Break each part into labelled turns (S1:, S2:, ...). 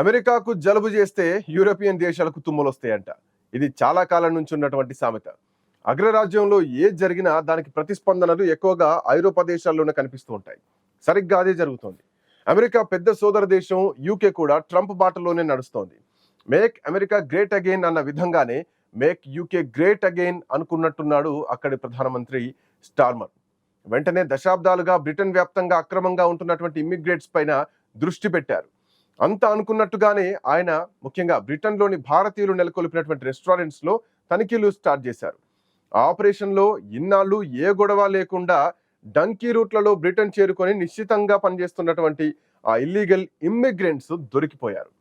S1: అమెరికాకు జలుబు చేస్తే యూరోపియన్ దేశాలకు తుమ్ములొస్తాయంట. ఇది చాలా కాలం నుంచి ఉన్నటువంటి సామెత. అగ్రరాజ్యంలో ఏది జరిగినా దానికి ప్రతిస్పందనలు ఎక్కువగా ఐరోపా దేశాల్లోనే కనిపిస్తూ ఉంటాయి. సరిగ్గా అదే జరుగుతోంది. అమెరికా పెద్ద సోదర దేశం యూకే కూడా ట్రంప్ బాటలోనే నడుస్తోంది. మేక్ అమెరికా గ్రేట్ అగైన్ అన్న విధంగానే మేక్ యూకే గ్రేట్ అగైన్ అనుకున్నట్టున్నాడు అక్కడి ప్రధానమంత్రి స్టార్మర్. వెంటనే దశాబ్దాలుగా బ్రిటన్ వ్యాప్తంగా అక్రమంగా ఉంటున్నటువంటి ఇమ్మిగ్రేట్స్ పైన దృష్టి పెట్టారు. అంతా అనుకున్నట్టుగానే ఆయన ముఖ్యంగా బ్రిటన్లోని భారతీయులు నెలకొల్పినటువంటి రెస్టారెంట్స్ లో తనిఖీలు స్టార్ట్ చేశారు. ఆ ఆపరేషన్లో ఇన్నాళ్ళు ఏ గొడవ లేకుండా డంకీ రూట్లలో బ్రిటన్ చేరుకొని నిశ్చితంగా పనిచేస్తున్నటువంటి ఆ ఇల్లీగల్ ఇమ్మిగ్రెంట్స్ దొరికిపోయారు.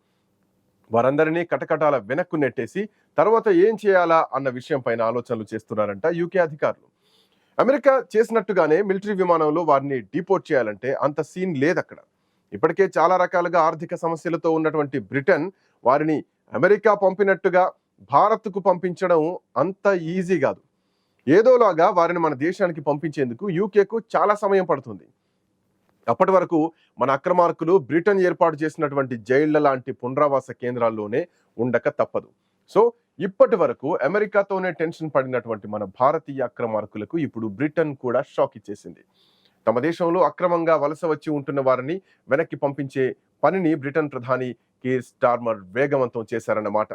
S1: వారందరినీ కటకటాల వెనక్కు నెట్టేసి తర్వాత ఏం చేయాలా అన్న విషయం పైన ఆలోచనలు చేస్తున్నారంట యూకే అధికారులు. అమెరికా చేసినట్టుగానే మిలిటరీ విమానంలో వారిని డిపోర్ట్ చేయాలంటే అంత సీన్ లేదక్కడ. ఇప్పటికే చాలా రకాలుగా ఆర్థిక సమస్యలతో ఉన్నటువంటి బ్రిటన్ వారిని అమెరికా పంపినట్టుగా భారత్కు పంపించడం అంత ఈజీ కాదు. ఏదోలాగా వారిని మన దేశానికి పంపించేందుకు యూకేకు చాలా సమయం పడుతుంది. అప్పటి వరకు మన అక్రమార్కులు బ్రిటన్ ఏర్పాటు చేసినటువంటి జైళ్ల లాంటి పునరావాస కేంద్రాల్లోనే ఉండక తప్పదు. సో ఇప్పటి వరకు అమెరికాతోనే టెన్షన్ పడినటువంటి మన భారతీయ అక్రమార్కులకు ఇప్పుడు బ్రిటన్ కూడా షాక్ ఇచ్చేసింది. తమ దేశంలో అక్రమంగా వలస వచ్చి ఉంటున్న వారిని వెనక్కి పంపించే పనిని బ్రిటన్ ప్రధాని కీర్ స్టార్మర్ వేగవంతం చేశారన్నమాట.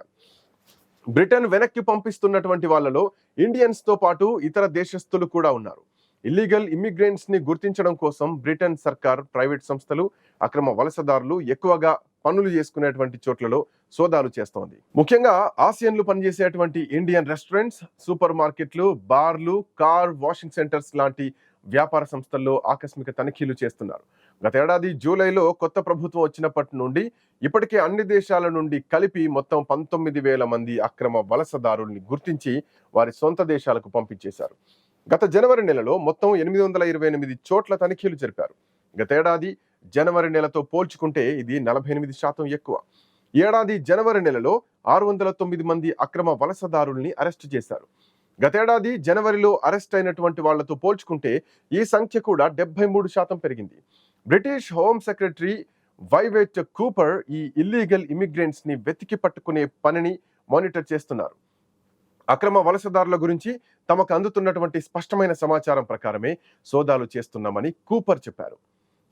S1: బ్రిటన్ వెనక్కి పంపిస్తున్నటువంటి వాళ్ళలో ఇండియన్స్ తో పాటు ఇతర దేశస్తులు కూడా ఉన్నారు. ఇల్లీగల్ ఇమ్మిగ్రెంట్స్ ని గుర్తించడం కోసం బ్రిటన్ సర్కార్, ప్రైవేట్ సంస్థలు, అక్రమ వలసదారులు ఎక్కువగా పనులు చేసుకునేటువంటి చోట్లలో సోదాలు చేస్తోంది. ముఖ్యంగా ఆసియన్లు పనిచేసేటువంటి ఇండియన్ రెస్టారెంట్స్, సూపర్ మార్కెట్లు, బార్లు, కార్ వాషింగ్ సెంటర్స్ లాంటి వ్యాపార సంస్థల్లో ఆకస్మిక తనిఖీలు చేస్తున్నారు. గత ఏడాది జూలైలో కొత్త ప్రభుత్వం వచ్చినప్పటి నుండి ఇప్పటికే అన్ని దేశాల నుండి కలిపి మొత్తం 19,000 మంది అక్రమ వలసదారుల్ని గుర్తించి వారి సొంత దేశాలకు పంపించేశారు. గత జనవరి నెలలో మొత్తం 828 చోట్ల తనిఖీలు జరిపారు. గతేడాది జనవరి నెలతో పోల్చుకుంటే ఇది 48% ఎక్కువ. ఏడాది జనవరి నెలలో 609 మంది అక్రమ వలసదారుల్ని అరెస్టు చేశారు. గతేడాది జనవరిలో అరెస్ట్ అయినటువంటి వాళ్లతో పోల్చుకుంటే ఈ సంఖ్య కూడా 73% పెరిగింది. బ్రిటిష్ హోమ్ సెక్రటరీ వైవేట్ కూపర్ ఈ ఇల్లీగల్ ఇమిగ్రెంట్స్ ని వెతికి పట్టుకునే పనిని మానిటర్ చేస్తున్నారు. అక్రమ వలసదారుల గురించి తమకు అందుతున్నటువంటి స్పష్టమైన సమాచారం ప్రకారమే సోదాలు చేస్తున్నామని కూపర్ చెప్పారు.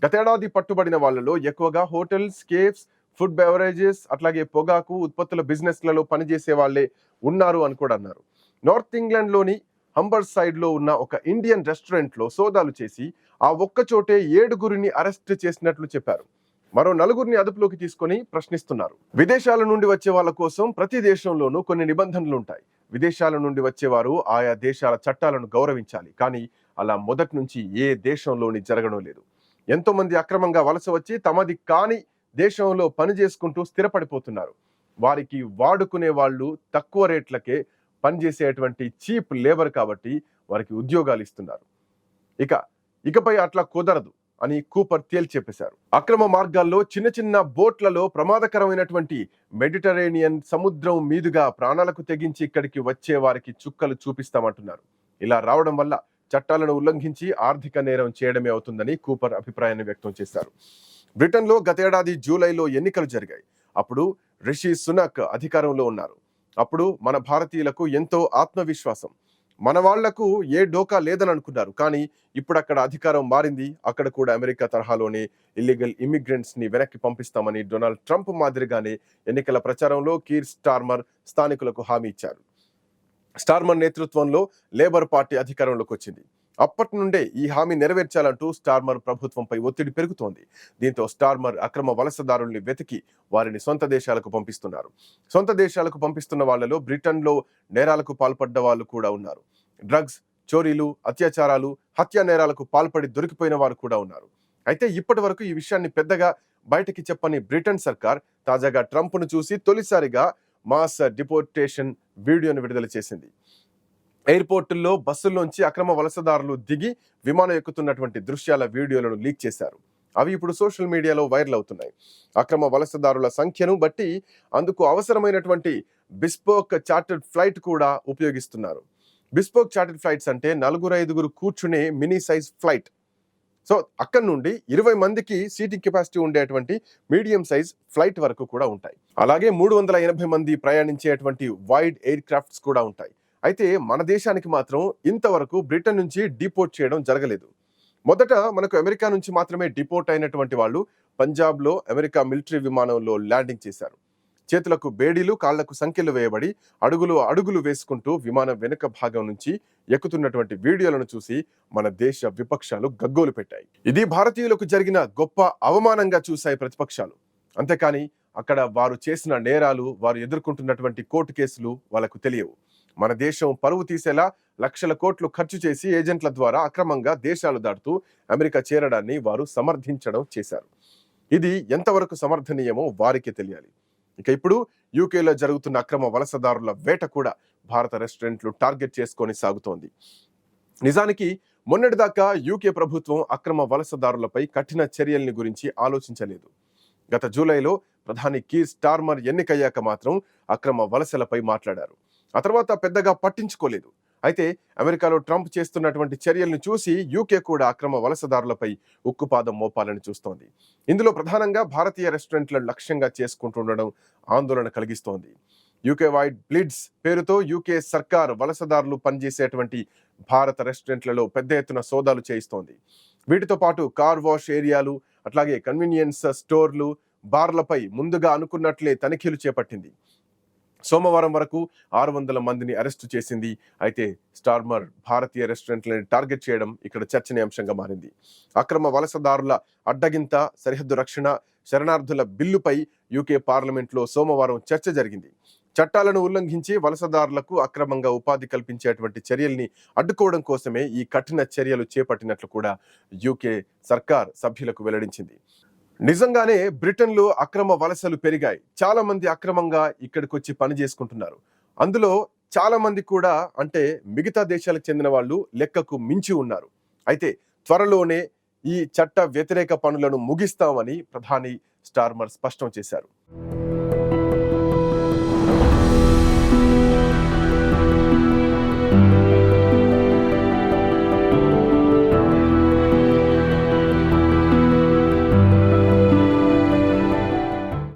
S1: గతేడాది పట్టుబడిన వాళ్లలో ఎక్కువగా హోటల్స్, కేఫ్స్, ఫుడ్ బెవరేజెస్, అట్లాగే పొగాకు ఉత్పత్తుల బిజినెస్లలో పనిచేసే వాళ్లే ఉన్నారు అని కూడా అన్నారు. నార్త్ ఇంగ్లాండ్ లోని హంబర్ సైడ్ లో ఉన్న ఒక ఇండియన్ రెస్టారెంట్ లో సోదాలు చేసి ఆ ఒక్క చోటే 7 అరెస్ట్ చేసినట్లు చెప్పారు. మరో 4 అదుపులోకి తీసుకొని ప్రశ్నిస్తున్నారు. విదేశాల నుండి వచ్చే వాళ్ళ కోసం ప్రతి దేశంలోనూ కొన్ని నిబంధనలు ఉంటాయి. విదేశాల నుండి వచ్చేవారు ఆయా దేశాల చట్టాలను గౌరవించాలి. కానీ అలా మొదటి నుంచి ఏ దేశంలోని జరగడం లేదు. ఎంతో మంది అక్రమంగా వలస వచ్చి తమది కాని దేశంలో పని చేసుకుంటూ స్థిరపడిపోతున్నారు. వారికి వాడుకునే వాళ్ళు తక్కువ రేట్లకే పనిచేసేటువంటి చీప్ లేబర్ కాబట్టి వారికి ఉద్యోగాలు ఇస్తున్నారు. ఇకపై అట్లా కుదరదు అని కూపర్ తేల్చెప్పేశారు. అక్రమ మార్గాల్లో చిన్న చిన్న బోట్లలో ప్రమాదకరమైనటువంటి మెడిటరేనియన్ సముద్రం మీదుగా ప్రాణాలకు తెగించి ఇక్కడికి వచ్చే వారికి చుక్కలు చూపిస్తామంటున్నారు. ఇలా రావడం వల్ల చట్టాలను ఉల్లంఘించి ఆర్థిక నేరం చేయడమే అవుతుందని కూపర్ అభిప్రాయాన్ని వ్యక్తం చేశారు. బ్రిటన్లో గతేడాది జూలైలో ఎన్నికలు జరిగాయి. అప్పుడు రిషి సునక్ అధికారంలో ఉన్నారు. అప్పుడు మన భారతీయులకు ఎంతో ఆత్మవిశ్వాసం, మన వాళ్లకు ఏ డోకా లేదని అనుకున్నారు. కానీ ఇప్పుడు అక్కడ అధికారం మారింది. అక్కడ కూడా అమెరికా తరహాలోనే ఇల్లీగల్ ఇమిగ్రెంట్స్ ని వెనక్కి పంపిస్తామని డొనాల్డ్ ట్రంప్ మాదిరిగానే ఎన్నికల ప్రచారంలో కీర్ స్టార్మర్ స్థానికులకు హామీ ఇచ్చారు. స్టార్మర్ నేతృత్వంలో లేబర్ పార్టీ అధికారంలోకి వచ్చింది. అప్పటి నుండే ఈ హామీ నెరవేర్చాలంటూ స్టార్మర్ ప్రభుత్వంపై ఒత్తిడి పెరుగుతోంది. దీంతో స్టార్మర్ అక్రమ వలసదారుల్ని వెతికి వారిని సొంత దేశాలకు పంపిస్తున్నారు. సొంత దేశాలకు పంపిస్తున్న వాళ్లలో బ్రిటన్లో నేరాలకు పాల్పడ్డ వాళ్ళు కూడా ఉన్నారు. డ్రగ్స్, చోరీలు, అత్యాచారాలు, హత్యా నేరాలకు పాల్పడి దొరికిపోయిన వారు కూడా ఉన్నారు. అయితే ఇప్పటి వరకు ఈ విషయాన్ని పెద్దగా బయటకి చెప్పని బ్రిటన్ సర్కార్ తాజాగా ట్రంప్ను చూసి తొలిసారిగా మాస్ డిపోర్టేషన్ వీడియోను విడుదల చేసింది. ఎయిర్పోర్టుల్లో బస్సుల్లోంచి అక్రమ వలసదారులు దిగి విమానం ఎక్కుతున్నటువంటి దృశ్యాల వీడియోలను లీక్ చేశారు. అవి ఇప్పుడు సోషల్ మీడియాలో వైరల్ అవుతున్నాయి. అక్రమ వలసదారుల సంఖ్యను బట్టి అందుకు అవసరమైనటువంటి బిస్పోక్ చార్టర్డ్ ఫ్లైట్ కూడా ఉపయోగిస్తున్నారు. బిస్పోక్ చార్టర్డ్ ఫ్లైట్స్ అంటే 4-5 కూర్చునే మినీ సైజ్ ఫ్లైట్. సో అక్కడ నుండి 20 మందికి సీటింగ్ కెపాసిటీ ఉండేటువంటి మీడియం సైజ్ ఫ్లైట్ వరకు కూడా ఉంటాయి. అలాగే 380 మంది ప్రయాణించేటువంటి వైడ్ ఎయిర్ క్రాఫ్ట్స్ కూడా ఉంటాయి. అయితే మన దేశానికి మాత్రం ఇంతవరకు బ్రిటన్ నుంచి డిపోర్ట్ చేయడం జరగలేదు. మొదట మనకు అమెరికా నుంచి మాత్రమే డిపోర్ట్ అయినటువంటి వాళ్ళు పంజాబ్లో అమెరికా మిలిటరీ విమానంలో ల్యాండింగ్ చేశారు. చేతులకు బేడీలు, కాళ్లకు సంకెళ్లు వేయబడి అడుగులు వేసుకుంటూ విమానం వెనుక భాగం నుంచి ఎక్కుతున్నటువంటి వీడియోలను చూసి మన దేశ విపక్షాలు గగ్గోలు పెట్టాయి. ఇది భారతీయులకు జరిగిన గొప్ప అవమానంగా చూశాయి ప్రతిపక్షాలు. అంతేకాని అక్కడ వారు చేసిన నేరాలు, వారు ఎదుర్కొంటున్నటువంటి కోర్టు కేసులు వాళ్ళకు తెలియవు. మన దేశం పరువు తీసేలా లక్షల కోట్లు ఖర్చు చేసి ఏజెంట్ల ద్వారా అక్రమంగా దేశాలు దాటుతూ అమెరికా చేరడాన్ని వారు సమర్థించడం చేశారు. ఇది ఎంతవరకు సమర్థనీయమో వారికే తెలియాలి. ఇక ఇప్పుడు యూకేలో జరుగుతున్న అక్రమ వలసదారుల వేట కూడా భారత రెస్టారెంట్లు టార్గెట్ చేసుకొని సాగుతోంది. నిజానికి మొన్నటిదాకా యూకే ప్రభుత్వం అక్రమ వలసదారులపై కఠిన చర్యల్ని గురించి ఆలోచించలేదు. గత జూలైలో ప్రధాని కీర్ స్టార్మర్ ఎన్నికయ్యాక మాత్రం అక్రమ వలసలపై మాట్లాడారు. ఆ తర్వాత పెద్దగా పట్టించుకోలేదు. అయితే అమెరికాలో ట్రంప్ చేస్తున్నటువంటి చర్యలను చూసి యూకే కూడా అక్రమ వలసదారులపై ఉక్కుపాదం మోపాలని చూస్తోంది. ఇందులో ప్రధానంగా భారతీయ రెస్టారెంట్లను లక్ష్యంగా చేసుకుంటుండడం ఆందోళన కలిగిస్తోంది. యూకే వైడ్ బ్లిడ్స్ పేరుతో యూకే సర్కార్ వలసదారులు పనిచేసేటువంటి భారత రెస్టారెంట్లలో పెద్ద ఎత్తున సోదాలు చేయిస్తోంది. వీటితో పాటు కార్ వాష్ ఏరియాలు, అట్లాగే కన్వీనియన్స్ స్టోర్లు, బార్లపై ముందుగా అనుకున్నట్లే తనిఖీలు చేపట్టింది. సోమవారం వరకు 600 మందిని అరెస్టు చేసింది. అయితే స్టార్మర్ భారతీయ రెస్టారెంట్లను టార్గెట్ చేయడం ఇక్కడ చర్చనీయాంశంగా మారింది. అక్రమ వలసదారుల అడ్డగింత, సరిహద్దు రక్షణ, శరణార్థుల బిల్లుపై యూకే పార్లమెంట్లో సోమవారం చర్చ జరిగింది. చట్టాలను ఉల్లంఘించి వలసదారులకు అక్రమంగా ఉపాధి కల్పించేటువంటి చర్యల్ని అడ్డుకోవడం కోసమే ఈ కఠిన చర్యలు చేపట్టినట్లు కూడా యూకే సర్కార్ సభ్యులకు వెల్లడించింది. నిజంగానే బ్రిటన్లో అక్రమ వలసలు పెరిగాయి. చాలా మంది అక్రమంగా ఇక్కడికి వచ్చి పని చేసుకుంటున్నారు. అందులో చాలా మంది కూడా అంటే మిగతా దేశాలకు చెందిన వాళ్ళు లెక్కకు మించి ఉన్నారు. అయితే త్వరలోనే ఈ చట్ట వ్యతిరేక పనులను ముగిస్తామని ప్రధాని స్టార్మర్ స్పష్టం చేశారు.